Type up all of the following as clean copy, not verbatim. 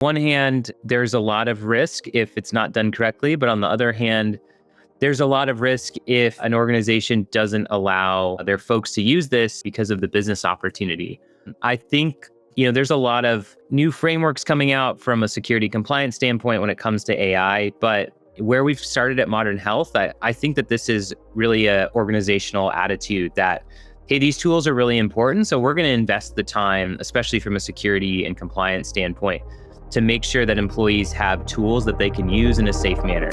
One hand, there's a lot of risk if it's not done correctly, but on the other hand, there's a lot of risk if an organization doesn't allow their folks to use this because of the business opportunity. I think, there's a lot of new frameworks coming out from a security compliance standpoint when it comes to AI, but where we've started at Modern Health, I think that this is really an organizational attitude that, hey, these tools are really important. So we're going to invest the time, especially from a security and compliance standpoint, to make sure that employees have tools that they can use in a safe manner.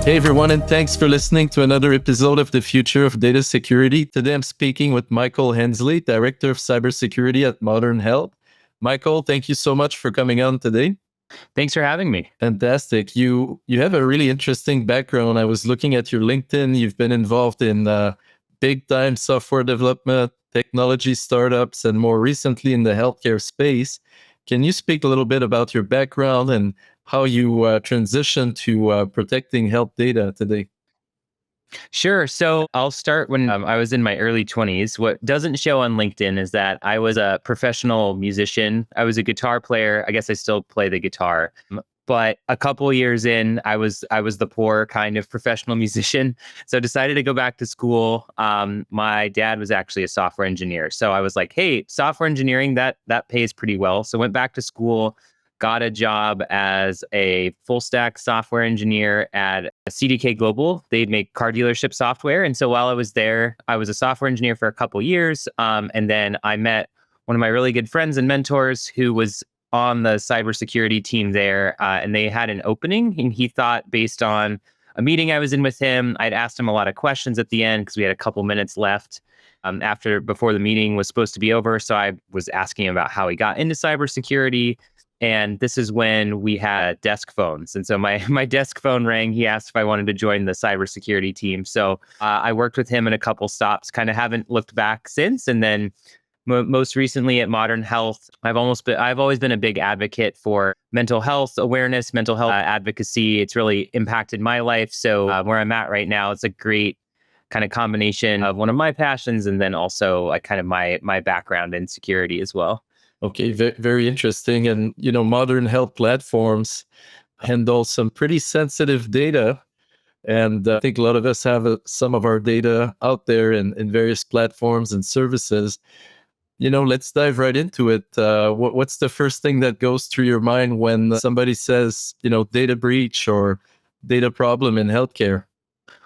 Hey everyone, and thanks for listening to another episode of The Future of Data Security. Today I'm speaking with Michael Hensley, Director of Cybersecurity at Modern Health. Michael, thank you so much for coming on today. Thanks for having me. Fantastic. You have a really interesting background. I was looking at your LinkedIn. You've been involved in big time software development, technology startups, and more recently in the healthcare space. Can you speak a little bit about your background and how you transitioned to protecting health data today? Sure. So I'll start when I was in my early 20s. What doesn't show on LinkedIn is that I was a professional musician. I was a guitar player. I guess I still play the guitar. But a couple of years in, I was the poor kind of professional musician. So I decided to go back to school. My dad was actually a software engineer. So I was like, hey, software engineering, that pays pretty well. So went back to school, got a job as a full stack software engineer at CDK Global. They make car dealership software. And so while I was there, I was a software engineer for a couple years. And then I met one of my really good friends and mentors who was on the cybersecurity team there. And they had an opening. And he thought, based on a meeting I was in with him, I'd asked him a lot of questions at the end because we had a couple minutes left before the meeting was supposed to be over. So I was asking him about how he got into cybersecurity. And this is when we had desk phones. And so my desk phone rang. He asked if I wanted to join the cybersecurity team. So I worked with him in a couple stops, kind of haven't looked back since. And then most recently at Modern Health, I've always been a big advocate for mental health awareness, mental health advocacy. It's really impacted my life. So where I'm at right now, it's a great kind of combination of one of my passions and then also kind of my background in security as well. Okay, very interesting. And, modern health platforms handle some pretty sensitive data. And I think a lot of us have some of our data out there in various platforms and services. Let's dive right into it. What's the first thing that goes through your mind when somebody says, data breach or data problem in healthcare?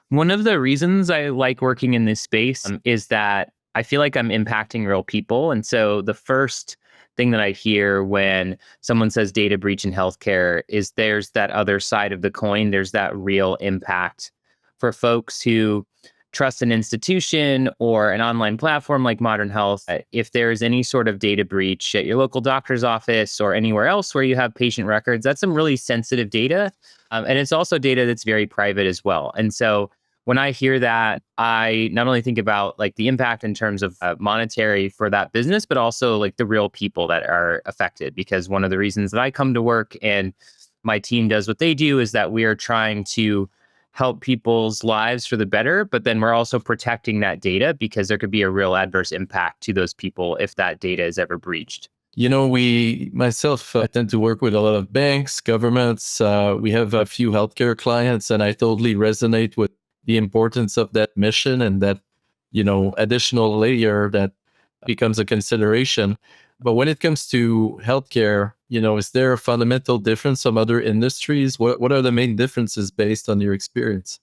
One of the reasons I like working in this space is that I feel like I'm impacting real people. And so the first thing that I hear when someone says data breach in healthcare is there's that other side of the coin. There's that real impact for folks who trust an institution or an online platform like Modern Health. If there's any sort of data breach at your local doctor's office or anywhere else where you have patient records, that's some really sensitive data. And it's also data that's very private as well. And so when I hear that, I not only think about like the impact in terms of monetary for that business, but also like the real people that are affected. Because one of the reasons that I come to work and my team does what they do is that we are trying to help people's lives for the better, but then we're also protecting that data because there could be a real adverse impact to those people if that data is ever breached. I tend to work with a lot of banks, governments. We have a few healthcare clients, and I totally resonate with the importance of that mission and that, additional layer that becomes a consideration. But when it comes to healthcare, is there a fundamental difference from other industries? What are the main differences based on your experience?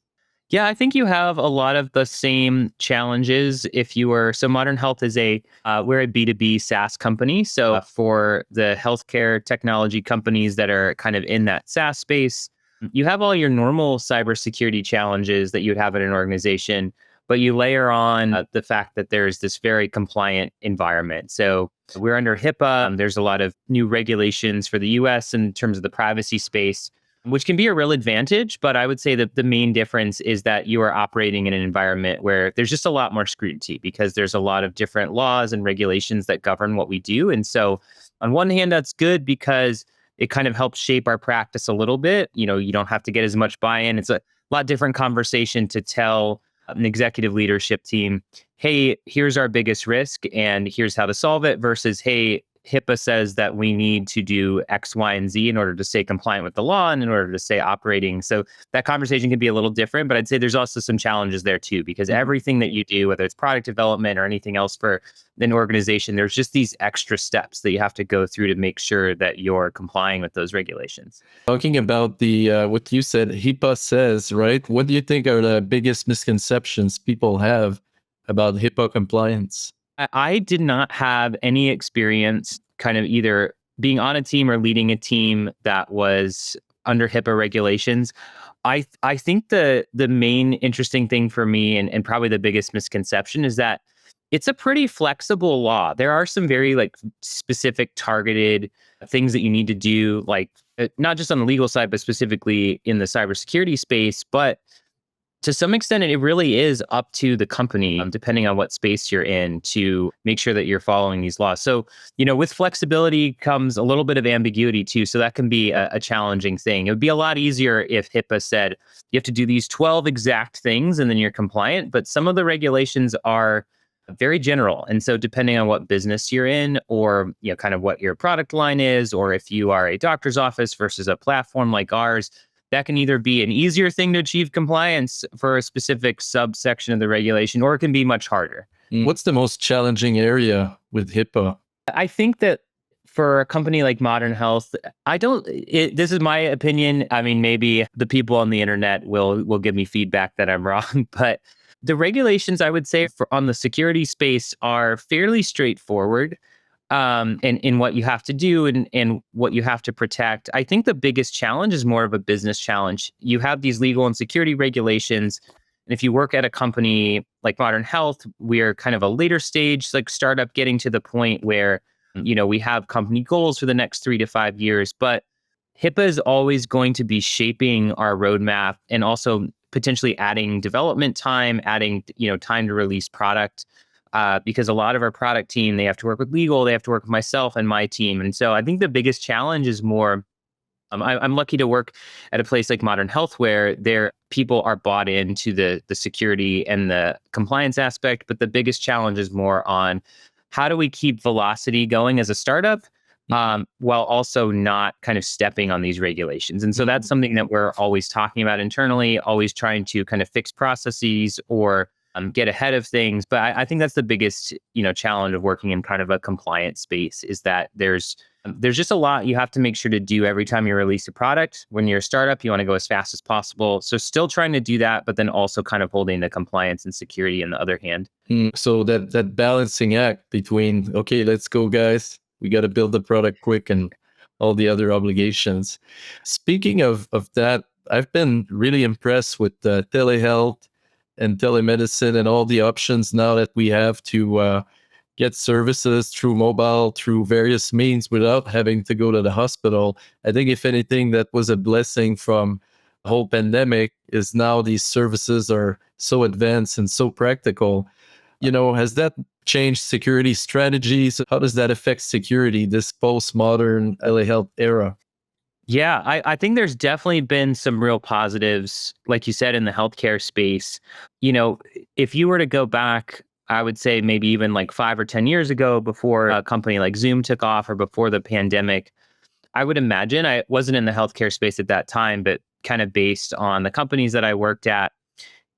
Yeah, I think you have a lot of the same challenges so Modern Health is we're a B2B SaaS company. So for the healthcare technology companies that are kind of in that SaaS space, you have all your normal cybersecurity challenges that you'd have in an organization, but you layer on the fact that there's this very compliant environment. So we're under HIPAA. There's a lot of new regulations for the US in terms of the privacy space, which can be a real advantage. But I would say that the main difference is that you are operating in an environment where there's just a lot more scrutiny because there's a lot of different laws and regulations that govern what we do. And so on one hand, that's good because it kind of helps shape our practice a little bit. You don't have to get as much buy-in. It's a lot different conversation to tell an executive leadership team, hey, here's our biggest risk and here's how to solve it versus, hey, HIPAA says that we need to do X, Y, and Z in order to stay compliant with the law and in order to stay operating. So that conversation can be a little different, but I'd say there's also some challenges there too, because everything that you do, whether it's product development or anything else for an organization, there's just these extra steps that you have to go through to make sure that you're complying with those regulations. Talking about the what you said, HIPAA says, right? What do you think are the biggest misconceptions people have about HIPAA compliance? I did not have any experience kind of either being on a team or leading a team that was under HIPAA regulations. I think the main interesting thing for me and probably the biggest misconception is that it's a pretty flexible law. There are some very like specific targeted things that you need to do, like not just on the legal side, but specifically in the cybersecurity space. But to some extent, it really is up to the company, depending on what space you're in, to make sure that you're following these laws. So, with flexibility comes a little bit of ambiguity too. So that can be a challenging thing. It would be a lot easier if HIPAA said you have to do these 12 exact things and then you're compliant. But some of the regulations are very general. And so depending on what business you're in or, kind of what your product line is, or if you are a doctor's office versus a platform like ours, that can either be an easier thing to achieve compliance for a specific subsection of the regulation, or it can be much harder. What's the most challenging area with HIPAA? I think that for a company like Modern Health, this is my opinion. I mean, maybe the people on the internet will give me feedback that I'm wrong, but the regulations, I would say, on the security space are fairly straightforward. In what you have to do and what you have to protect. I think the biggest challenge is more of a business challenge. You have these legal and security regulations. And if you work at a company like Modern Health, we are kind of a later stage, like startup, getting to the point where, we have company goals for the next 3 to 5 years. But HIPAA is always going to be shaping our roadmap and also potentially adding development time, adding, time to release product. Because a lot of our product team, they have to work with legal, they have to work with myself and my team. And so I think the biggest challenge is more, I'm lucky to work at a place like Modern Health where their people are bought into the security and the compliance aspect. But the biggest challenge is more on how do we keep velocity going as a startup while also not kind of stepping on these regulations. And so that's something that we're always talking about internally, always trying to kind of fix processes or get ahead of things. But I think that's the biggest, challenge of working in kind of a compliance space is that there's just a lot you have to make sure to do every time you release a product. When you're a startup, you want to go as fast as possible. So still trying to do that, but then also kind of holding the compliance and security on the other hand. So that balancing act between, okay, let's go, guys. We got to build the product quick and all the other obligations. Speaking of that, I've been really impressed with telehealth and telemedicine and all the options now that we have to get services through mobile, through various means without having to go to the hospital. I think if anything, that was a blessing from the whole pandemic is now these services are so advanced and so practical. Has that changed security strategies? How does that affect security, this postmodern telehealth era? Yeah, I think there's definitely been some real positives, like you said, in the healthcare space. If you were to go back, I would say maybe even like 5 or 10 years ago, before a company like Zoom took off or before the pandemic, I would imagine, I wasn't in the healthcare space at that time, but kind of based on the companies that I worked at,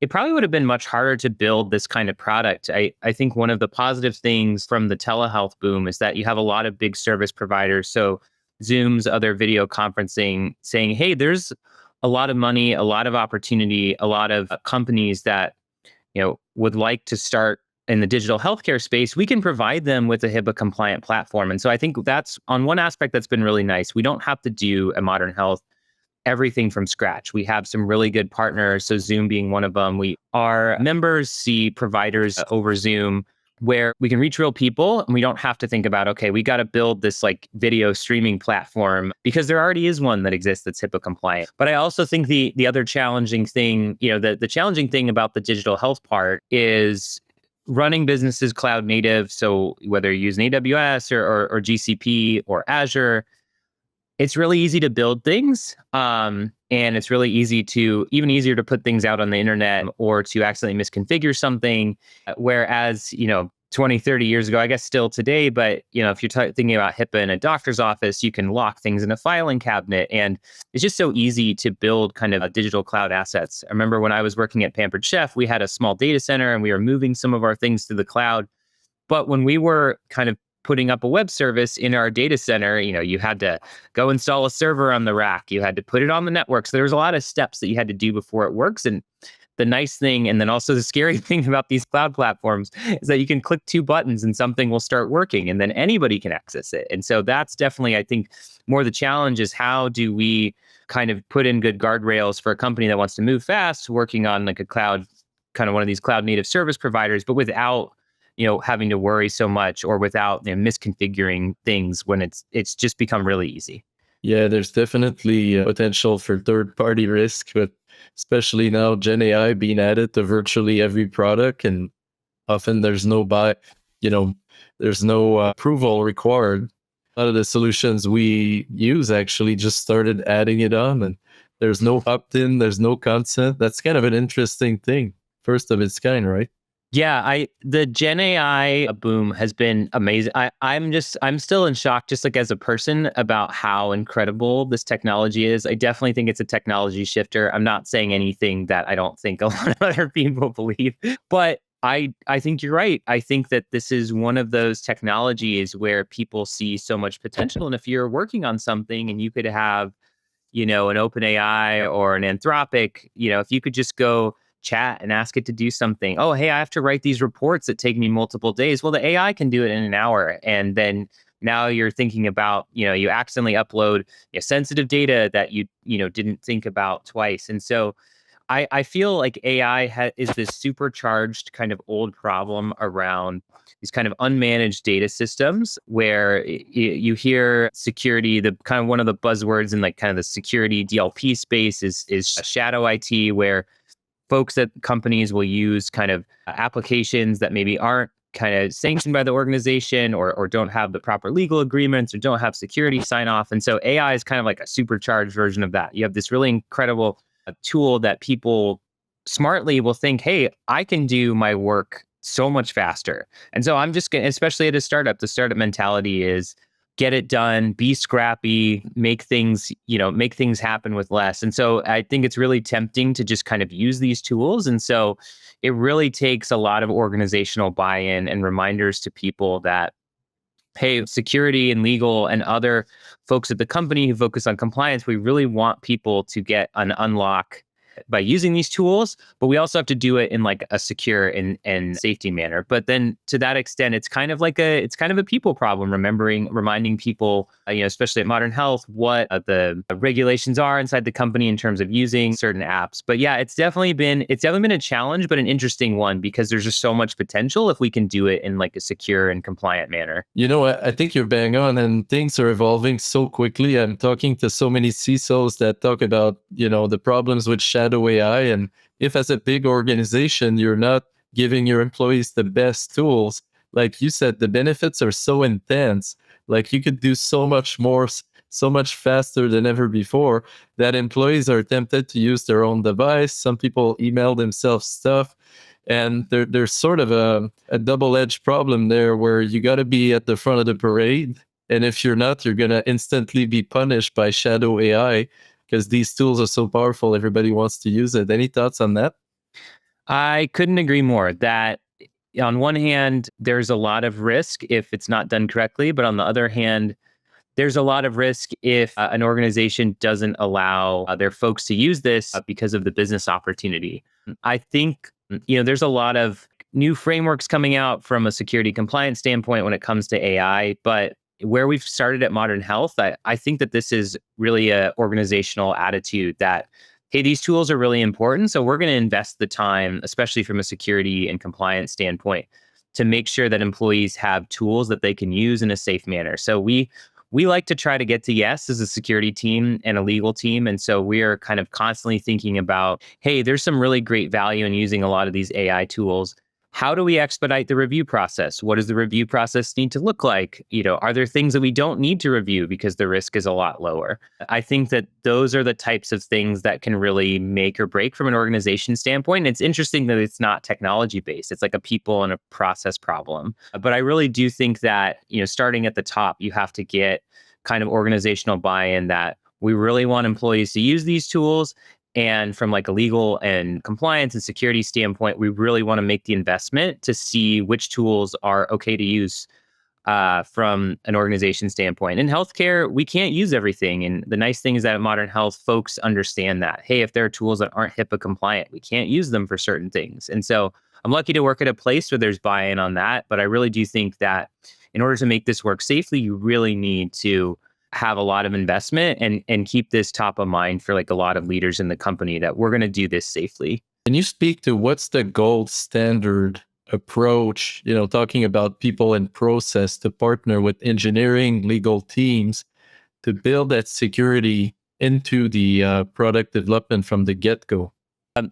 it probably would have been much harder to build this kind of product. I think one of the positive things from the telehealth boom is that you have a lot of big service providers. So Zoom's, other video conferencing, saying, hey, there's a lot of money, a lot of opportunity, a lot of companies that, would like to start in the digital healthcare space. We can provide them with a HIPAA compliant platform. And so I think that's on one aspect that's been really nice. We don't have to do a Modern Health everything from scratch. We have some really good partners. So Zoom being one of them. Our members see providers over Zoom where we can reach real people and we don't have to think about, okay, we got to build this like video streaming platform because there already is one that exists that's HIPAA compliant. But I also think the other challenging thing, the challenging thing about the digital health part is running businesses cloud native. So whether you're using AWS or GCP or Azure, It's really easy to build things. And it's really even easier to put things out on the internet or to accidentally misconfigure something. Whereas, 20, 30 years ago, I guess still today, but, if you're thinking about HIPAA in a doctor's office, you can lock things in a filing cabinet. And it's just so easy to build kind of digital cloud assets. I remember when I was working at Pampered Chef, we had a small data center and we were moving some of our things to the cloud. But when we were kind of putting up a web service in our data center, you had to go install a server on the rack. You had to put it on the network. So there was a lot of steps that you had to do before it works. And the nice thing, and then also the scary thing about these cloud platforms is that you can click two buttons and something will start working and then anybody can access it. And so that's definitely, I think, more the challenge is how do we kind of put in good guardrails for a company that wants to move fast, working on like a cloud, kind of one of these cloud native service providers, but without having to worry so much or without misconfiguring things when it's just become really easy. Yeah, there's definitely potential for third-party risk, but especially now Gen AI being added to virtually every product, and often there's no approval required. A lot of the solutions we use actually just started adding it on, and there's no opt-in, there's no consent. That's kind of an interesting thing, first of its kind, right? Yeah, the Gen AI boom has been amazing. I'm still in shock, just like as a person, about how incredible this technology is. I definitely think it's a technology shifter. I'm not saying anything that I don't think a lot of other people believe, but I think you're right. I think that this is one of those technologies where people see so much potential. And if you're working on something and you could have an OpenAI or an Anthropic, if you could just go chat and ask it to do something. Oh, hey, I have to write these reports that take me multiple days. Well, the AI can do it in an hour. And then now you're thinking about, you accidentally upload sensitive data that you didn't think about twice. And so I feel like AI is this supercharged kind of old problem around these kind of unmanaged data systems where you hear security, the kind of one of the buzzwords in like kind of the security DLP space is shadow IT, where folks at companies will use kind of applications that maybe aren't kind of sanctioned by the organization or don't have the proper legal agreements or don't have security sign off. And so AI is kind of like a supercharged version of that. You have this really incredible tool that people smartly will think, hey, I can do my work so much faster. And so I'm just going to, especially at a startup, the startup mentality is get it done, be scrappy, make things happen with less. And so I think it's really tempting to just kind of use these tools. And so it really takes a lot of organizational buy-in and reminders to people that, hey, security and legal and other folks at the company who focus on compliance, we really want people to get an unlock by using these tools, but we also have to do it in like a secure and safety manner. But then to that extent, it's kind of a people problem, reminding people, especially at Modern Health, what the regulations are inside the company in terms of using certain apps. But yeah, it's definitely been a challenge, but an interesting one because there's just so much potential if we can do it in like a secure and compliant manner. I think you're bang on, and things are evolving so quickly. I'm talking to so many CISOs that talk about, the problems with shadow AI. And if as a big organization, you're not giving your employees the best tools, like you said, the benefits are so intense. Like you could do so much more, so much faster than ever before, that employees are tempted to use their own device. Some people email themselves stuff. And there's sort of a double-edged problem there where you got to be at the front of the parade. And if you're not, you're going to instantly be punished by shadow AI because these tools are so powerful, everybody wants to use it. Any thoughts on that? I couldn't agree more that on one hand, there's a lot of risk if it's not done correctly, but on the other hand, there's a lot of risk if an organization doesn't allow their folks to use this because of the business opportunity. I think, there's a lot of new frameworks coming out from a security compliance standpoint when it comes to AI, but where we've started at Modern Health, I think that this is really a organizational attitude that, hey, these tools are really important. So we're going to invest the time, especially from a security and compliance standpoint, to make sure that employees have tools that they can use in a safe manner. So we like to try to get to yes as a security team and a legal team. And so we are kind of constantly thinking about, hey, there's some really great value in using a lot of these AI tools. how do we expedite the review process? What does the review process need to look like? Are there things that we don't need to review because the risk is a lot lower? I think that those are the types of things that can really make or break from an organization standpoint. And it's interesting that it's not technology based. It's like a people and a process problem. But I really do think that, starting at the top, you have to get kind of organizational buy-in that we really want employees to use these tools. And from like a legal and compliance and security standpoint, we really want to make the investment to see which tools are okay to use from an organization standpoint. In healthcare, we can't use everything. And the nice thing is that at Modern Health, folks understand that, hey, if there are tools that aren't HIPAA compliant, we can't use them for certain things. And so I'm lucky to work at a place where there's buy-in on that. But I really do think that in order to make this work safely, you really need to have a lot of investment and keep this top of mind for like a lot of leaders in the company that we're going to do this safely. Can you speak to what's the gold standard approach, talking about people and process to partner with engineering, legal teams to build that security into the product development from the get-go?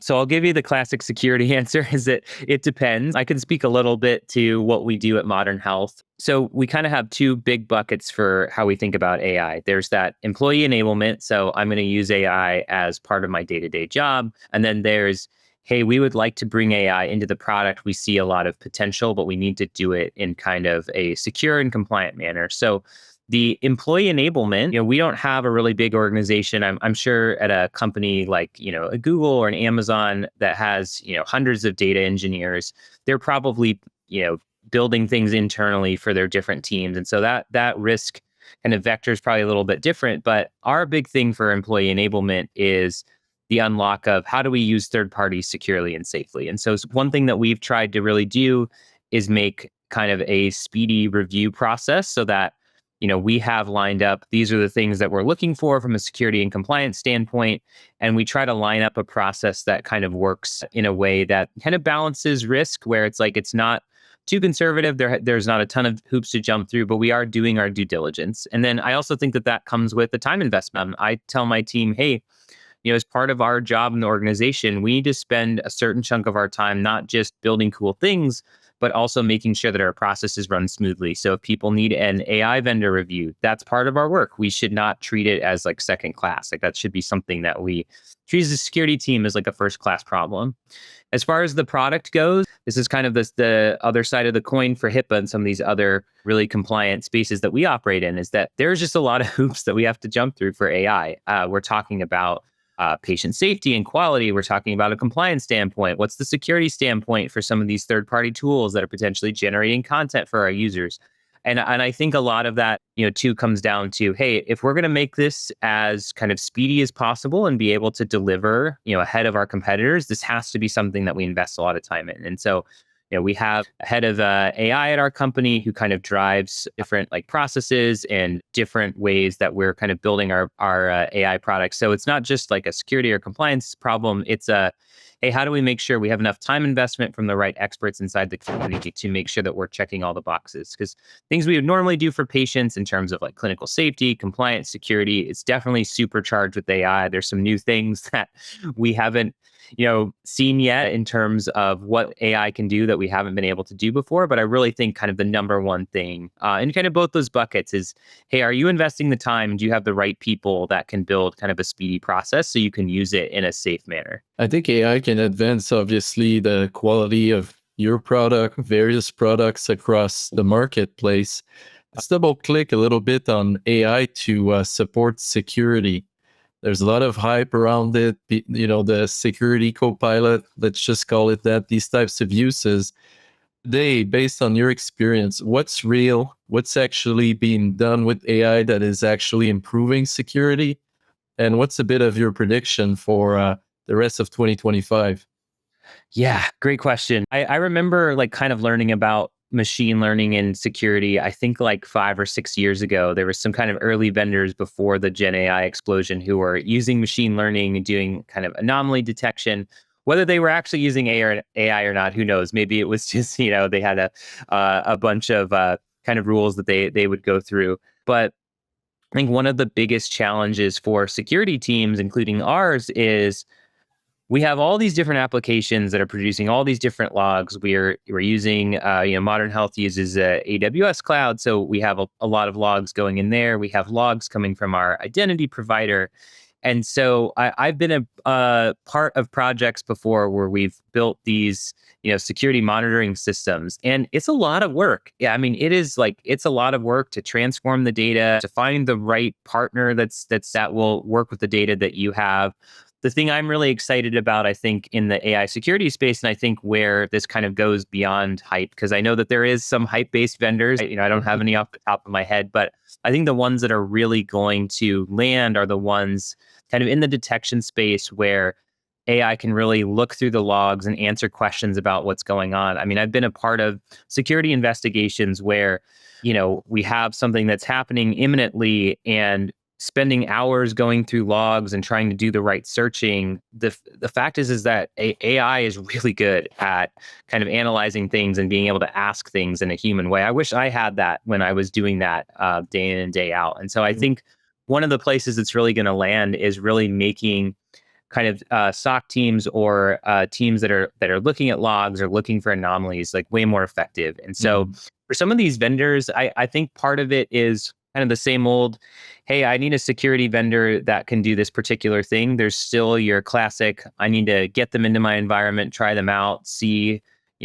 So I'll give you the classic security answer is that it depends. I can speak a little bit to what we do at Modern Health. So we kind of have two big buckets for how we think about AI. There's that employee enablement. So I'm going to use AI as part of my day-to-day job. And then there's, hey, we would like to bring AI into the product. We see a lot of potential, but we need to do it in kind of a secure and compliant manner. So the employee enablement, we don't have a really big organization. I'm sure at a company like, a Google or an Amazon that has, hundreds of data engineers, they're probably, building things internally for their different teams. And so that risk kind of vector is probably a little bit different. But our big thing for employee enablement is the unlock of how do we use third parties securely and safely. And so one thing that we've tried to really do is make kind of a speedy review process so that we have lined up, these are the things that we're looking for from a security and compliance standpoint. And we try to line up a process that kind of works in a way that kind of balances risk, where it's like, it's not too conservative. There's not a ton of hoops to jump through, but we are doing our due diligence. And then I also think that comes with the time investment. I tell my team, hey, as part of our job in the organization, we need to spend a certain chunk of our time not just building cool things, but also making sure that our processes run smoothly. So if people need an AI vendor review, that's part of our work. We should not treat it as like second class. Like that should be something that we treat as a security team as like a first class problem. As far as the product goes, this is kind of the other side of the coin for HIPAA and some of these other really compliant spaces that we operate in, is that there's just a lot of hoops that we have to jump through for AI. We're talking about patient safety and quality. We're talking about a compliance standpoint. What's the security standpoint for some of these third-party tools that are potentially generating content for our users? And I think a lot of that, too, comes down to, hey, if we're going to make this as kind of speedy as possible and be able to deliver, ahead of our competitors, this has to be something that we invest a lot of time in. And so, we have a head of AI at our company who kind of drives different like processes and different ways that we're kind of building our AI products. So it's not just like a security or compliance problem. It's hey, how do we make sure we have enough time investment from the right experts inside the company to make sure that we're checking all the boxes? Because things we would normally do for patients in terms of like clinical safety, compliance, security, it's definitely supercharged with AI. There's some new things that we haven't seen yet in terms of what AI can do that we haven't been able to do before. But I really think kind of the number one thing in kind of both those buckets is, hey, are you investing the time? Do you have the right people that can build kind of a speedy process so you can use it in a safe manner? I think AI can advance, obviously, the quality of your product, various products across the marketplace. Let's double click a little bit on AI to support security. There's a lot of hype around it, the security co-pilot, let's just call it that, these types of uses. Today, based on your experience, what's real? What's actually being done with AI that is actually improving security? And what's a bit of your prediction for the rest of 2025? Yeah, great question. I remember like kind of learning about machine learning and security. I think like 5 or 6 years ago, there was some kind of early vendors before the Gen AI explosion who were using machine learning and doing kind of anomaly detection. Whether they were actually using AI or not, who knows? Maybe it was just, they had a bunch of kind of rules that they would go through. But I think one of the biggest challenges for security teams, including ours, is we have all these different applications that are producing all these different logs. We're using, Modern Health uses AWS cloud, so we have a lot of logs going in there. We have logs coming from our identity provider, and so I've been a part of projects before where we've built these, security monitoring systems, and it's a lot of work. Yeah, I mean, it's a lot of work to transform the data, to find the right partner that will work with the data that you have. The thing I'm really excited about, I think, in the AI security space, and I think where this kind of goes beyond hype, because I know that there is some hype-based vendors. I don't have any off the top of my head, but I think the ones that are really going to land are the ones kind of in the detection space where AI can really look through the logs and answer questions about what's going on. I mean, I've been a part of security investigations where, we have something that's happening imminently, and spending hours going through logs and trying to do the right searching. The fact is that AI is really good at kind of analyzing things and being able to ask things in a human way. I wish I had that when I was doing that day in and day out. And so I think one of the places it's really going to land is really making kind of SOC teams or teams that are looking at logs or looking for anomalies like way more effective. And so for some of these vendors, I think part of it is kind of the same old, hey, I need a security vendor that can do this particular thing. There's still your classic, I need to get them into my environment, try them out, see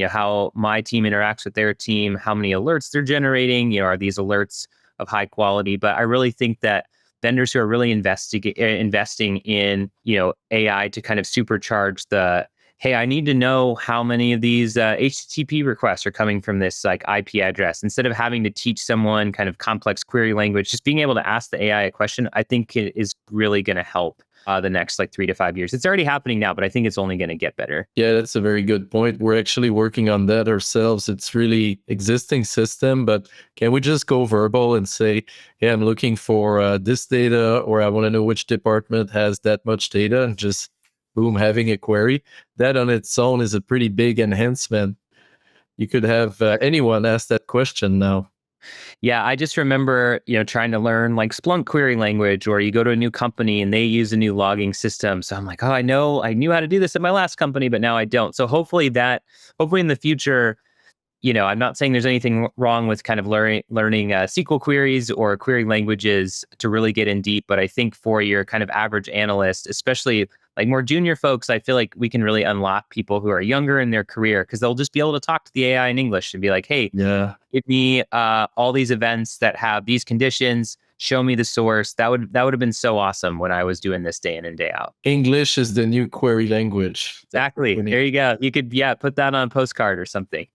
how my team interacts with their team, how many alerts they're generating, are these alerts of high quality? But I really think that vendors who are really investing in AI to kind of supercharge the, hey, I need to know how many of these HTTP requests are coming from this like IP address. Instead of having to teach someone kind of complex query language, just being able to ask the AI a question, I think it is really going to help the next like 3 to 5 years. It's already happening now, but I think it's only going to get better. Yeah, that's a very good point. We're actually working on that ourselves. It's really existing system, but can we just go verbal and say, hey, I'm looking for this data, or I want to know which department has that much data, and just boom, having a query? That on its own is a pretty big enhancement. You could have anyone ask that question now. Yeah, I just remember, trying to learn like Splunk query language, or you go to a new company and they use a new logging system. So I'm like, oh, I knew how to do this at my last company, but now I don't. So hopefully in the future, I'm not saying there's anything wrong with kind of learning SQL queries or query languages to really get in deep. But I think for your kind of average analyst, especially like more junior folks, I feel like we can really unlock people who are younger in their career, because they'll just be able to talk to the AI in English and be like, hey, Yeah. give me all these events that have these conditions. Show me the source. That would have been so awesome when I was doing this day in and day out. English is the new query language. Exactly. There you go. You could, put that on a postcard or something.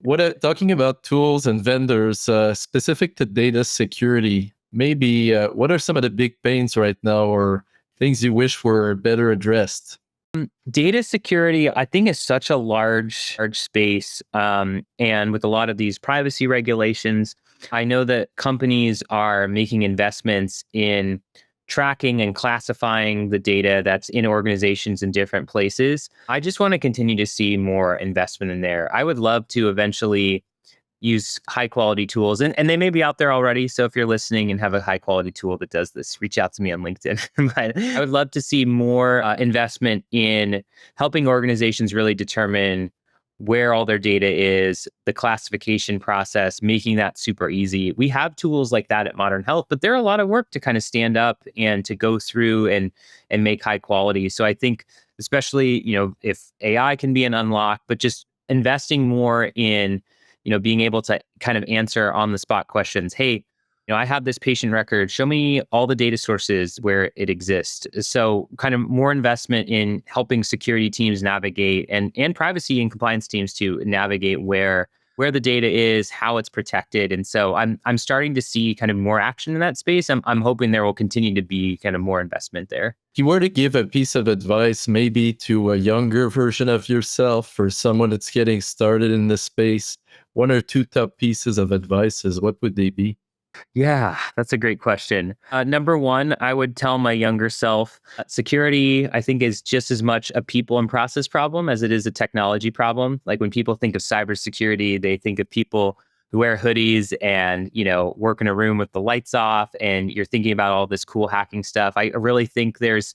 Talking about tools and vendors specific to data security, maybe what are some of the big pains right now, or things you wish were better addressed? Data security, I think, is such a large space, and with a lot of these privacy regulations, I know that companies are making investments in tracking and classifying the data that's in organizations in different places. I just want to continue to see more investment in there. I would love to eventually use high quality tools, and they may be out there already. So if you're listening and have a high quality tool that does this, reach out to me on LinkedIn. But I would love to see more investment in helping organizations really determine where all their data is, the classification process, making that super easy. We have tools like that at Modern Health, but they're a lot of work to kind of stand up and to go through and make high quality. So I think, especially, if AI can be an unlock, but just investing more in being able to kind of answer on the spot questions. Hey, I have this patient record. Show me all the data sources where it exists. So kind of more investment in helping security teams navigate, and privacy and compliance teams to navigate where the data is, how it's protected. And so I'm starting to see kind of more action in that space. I'm hoping there will continue to be kind of more investment there. If you were to give a piece of advice, maybe to a younger version of yourself or someone that's getting started in this space, one or two top pieces of advices, what would they be? Yeah, that's a great question. Number one, I would tell my younger self, security, I think, is just as much a people and process problem as it is a technology problem. Like when people think of cybersecurity, they think of people who wear hoodies and, work in a room with the lights off, and you're thinking about all this cool hacking stuff. I really think there's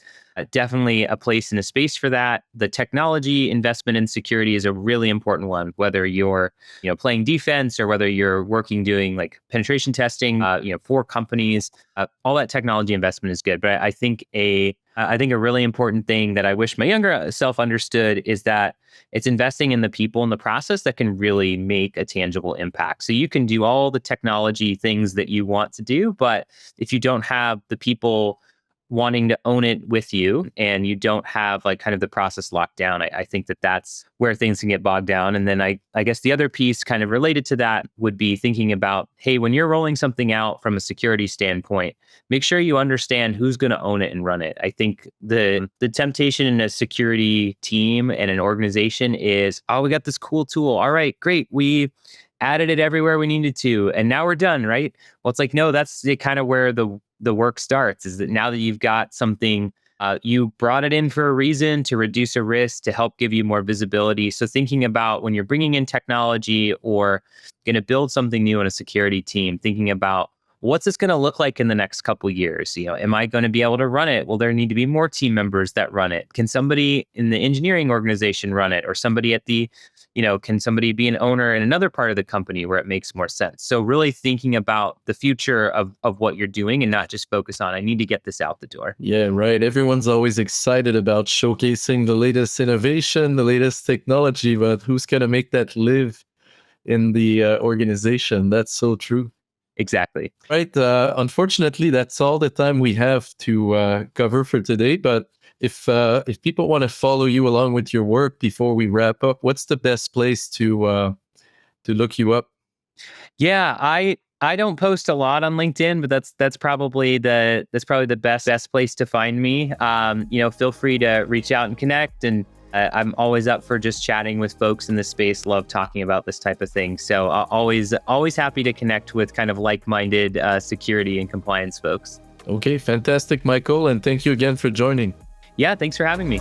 Definitely a place and a space for that. The technology investment in security is a really important one, whether you're, playing defense or whether you're working doing like penetration testing, for companies. All that technology investment is good. But I think a really important thing that I wish my younger self understood is that it's investing in the people in the process that can really make a tangible impact. So you can do all the technology things that you want to do, but if you don't have the people wanting to own it with you and you don't have like kind of the process locked down, I think that that's where things can get bogged down. And then I guess the other piece kind of related to that would be thinking about, hey, when you're rolling something out from a security standpoint, make sure you understand who's going to own it and run it. I think the temptation in a security team and an organization is, oh, we got this cool tool. All right, great. We added it everywhere we needed to, and now we're done, right? Well, it's like, no, that's kind of where the work starts, is that now that you've got something, you brought it in for a reason, to reduce a risk, to help give you more visibility. So thinking about when you're bringing in technology or going to build something new in a security team, thinking about what's this going to look like in the next couple of years? Am I going to be able to run it? Will there need to be more team members that run it? Can somebody in the engineering organization run it, or somebody at the, can somebody be an owner in another part of the company where it makes more sense? So really thinking about the future of what you're doing and not just focus on, I need to get this out the door. Yeah, right. Everyone's always excited about showcasing the latest innovation, the latest technology, but who's going to make that live in the organization? That's so true. Exactly. Right. Unfortunately, that's all the time we have to cover for today. But if people want to follow you along with your work before we wrap up, what's the best place to look you up? Yeah, I don't post a lot on LinkedIn, but that's probably the best place to find me. Feel free to reach out and connect, and I'm always up for just chatting with folks in the space. Love talking about this type of thing. So always happy to connect with kind of like-minded security and compliance folks. Okay, fantastic, Michael, and thank you again for joining. Yeah, thanks for having me.